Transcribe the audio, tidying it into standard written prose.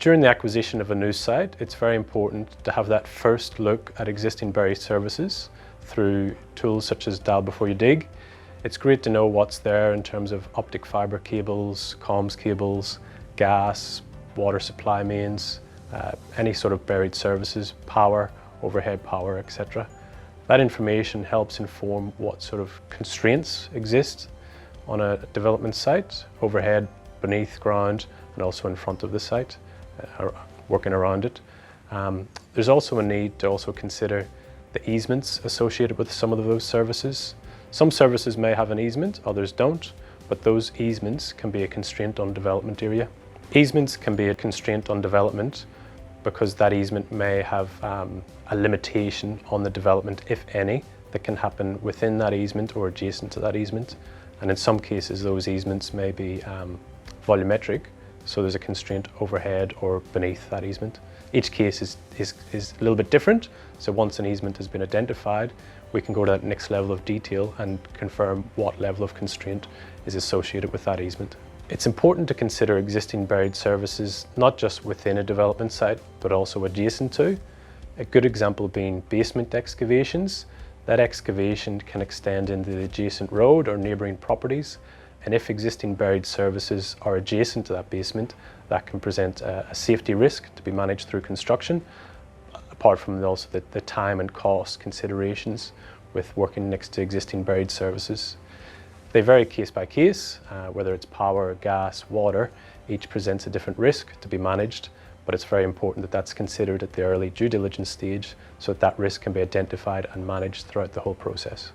During the acquisition of a new site, it's very important to have that first look at existing buried services through tools such as Dial Before You Dig. It's great to know what's there in terms of optic fibre cables, comms cables, gas, water supply mains, any sort of buried services, power, overhead power, etc. That information helps inform what sort of constraints exist on a development site, overhead, beneath ground, and also in front of the site, working around it. There's also a need to also consider the easements associated with some of those services. Some services may have an easement, others don't, but those easements can be a constraint on development area. Easements can be a constraint on development because that easement may have a limitation on the development, if any, that can happen within that easement or adjacent to that easement. And in some cases, those easements may be volumetric, so there's a constraint overhead or beneath that easement. Each case is a little bit different, so once an easement has been identified, we can go to that next level of detail and confirm what level of constraint is associated with that easement. It's important to consider existing buried services not just within a development site, but also adjacent to. A good example being basement excavations. That excavation can extend into the adjacent road or neighbouring properties, and if existing buried services are adjacent to that basement, that can present a safety risk to be managed through construction, apart from also the time and cost considerations with working next to existing buried services. They vary case by case, whether it's power, gas, water, each presents a different risk to be managed, but it's very important that that's considered at the early due diligence stage so that that risk can be identified and managed throughout the whole process.